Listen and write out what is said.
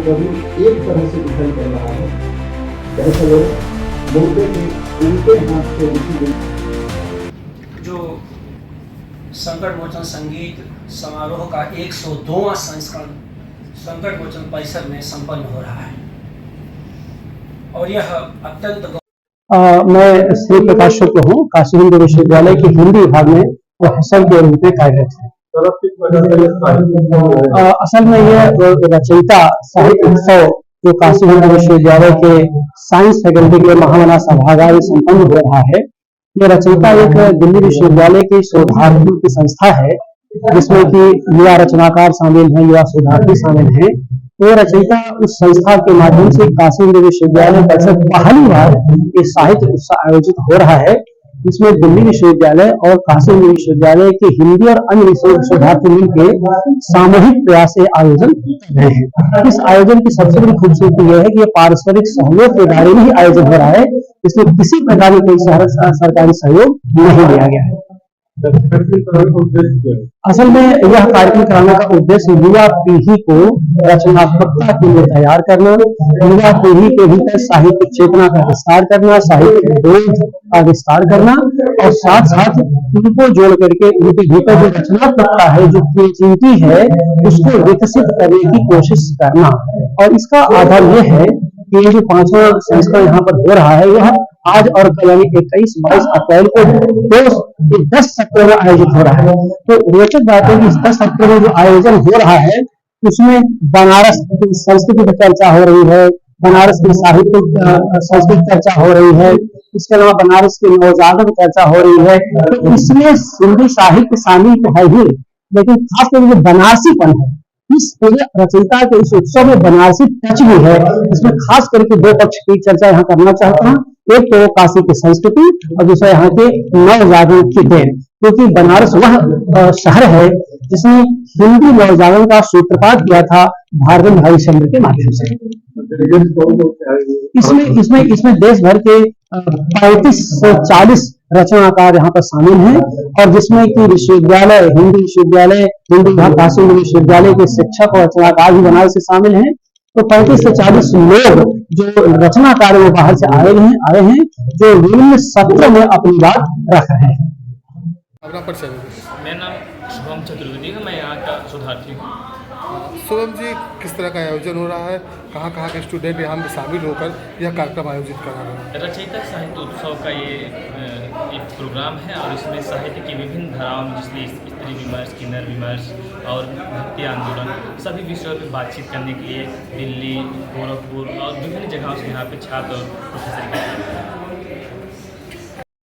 कवि एक तरह से विफल कर रहा है। कैसे लोग मुद्दे के उल्टे हाथ से लिखी गई जो संकट मोचन संगीत समारोह का 102वां संस्करण संकट मोचन परिसर में संपन्न हो रहा है और यह अत्यंत मैं श्री प्रकाश शुक्ल हूँ। काशी हिंदू विश्वविद्यालय के हिंदी विभाग में प्रोफेसर के रूप में कार्यरत हूँ। असल में यह रचयिता साहित्य उत्सव जो काशी हिंदू विश्वविद्यालय के साइंस फैकल्टी के महामना सभागार में संपन्न हो रहा है। यह रचयिता एक दिल्ली विश्वविद्यालय की शोधार्थियों की संस्था है, जिसमें कि युवा रचनाकार शामिल हैं, युवा शोधार्थी शामिल हैं। तो रचयिता उस संस्था के माध्यम से काशी हिंदू विश्वविद्यालय परिषद पहली बार एक साहित्य उत्सव आयोजित हो रहा है, जिसमें दिल्ली विश्वविद्यालय और काशी हिंदू विश्वविद्यालय के हिंदी और अन्य विषयों के शोधार्थी मिलकर सामूहिक प्रयास से आयोजन कर रहे हैं। इस आयोजन की सबसे बड़ी खूबसूरती यह है कि यह पारस्परिक सहयोग के दायरे में ही आयोजन हो रहा है। इसमें किसी प्रकार का कोई सरकारी सहयोग नहीं लिया गया है। असल में यह कार्यक्रम कराने का उद्देश्य युवा पीढ़ी को रचनात्मकता के लिए तैयार करना, युवा पीढ़ी के भीतर साहित्यिक चेतना का विस्तार करना, साहित्यिक बोध का विस्तार करना और साथ साथ उनको जोड़ करके उनके भीतर जो रचनात्मकता है, जो क्रिएटिविटी है, उसको विकसित करने की कोशिश करना। और इसका आधार यह है कि ये जो 5वां संस्करण यहाँ पर हो रहा है, यह आज और कल यानी 21-22 अप्रैल को 10 सत्रों में आयोजित हो रहा है। तो रोचक बात है कि इस 10 सत्रों में जो आयोजन हो रहा है, उसमें बनारस की संस्कृति की चर्चा हो रही है, बनारस की साहित्यिक संस्कृत चर्चा हो रही है, इसके अलावा बनारस की नवजागरण चर्चा हो रही है। तो इसमें हिंदी साहित्य शामिल तो है ही, लेकिन खासकर जो बनारसीपन है, इस पूरे रचयिता के इस उत्सव में बनारसी टच भी है। इसमें खास करके 2 पक्ष की चर्चा यहाँ करना चाहता हूँ। एक तो काशी की संस्कृति और दूसरा यहाँ के नवजागरण की देन, क्योंकि बनारस वह शहर है जिसने हिंदी नवजागरण का सूत्रपात किया था भारत हरिश्चंद्र के माध्यम से। इसमें देश भर के 35 से 40 रचनाकार यहाँ पर शामिल हैं और जिसमें कि विश्वविद्यालय, हिंदी विश्वविद्यालय, हिंदी विभाग काशी हिंदू विश्वविद्यालय के शिक्षक और रचनाकार भी बनारस से शामिल हैं। तो 35 से 40 लोग जो रचनाकार वो बाहर से आए हैं जो विभिन्न सत्रों में अपनी बात रख रहे हैं। मेरा नाम शुभम चतुर्वेदी है, मैं यहाँ का शोधार्थी हूँ। शुभम जी, किस तरह का आयोजन हो रहा है, कहाँ कहाँ के स्टूडेंट यहाँ में शामिल होकर यह कार्यक्रम आयोजित करा रहे हैं? रचयिता साहित्य उत्सव का ये एक प्रोग्राम है और इसमें साहित्य की विभिन्न धाराओं में, जिसमें स्त्री विमर्श, किन्नर विमर्श और भक्ति आंदोलन, सभी विषयों पर बातचीत करने के लिए दिल्ली, गोरखपुर और विभिन्न जगहों से यहाँ पे छात्र और प्रोफेसर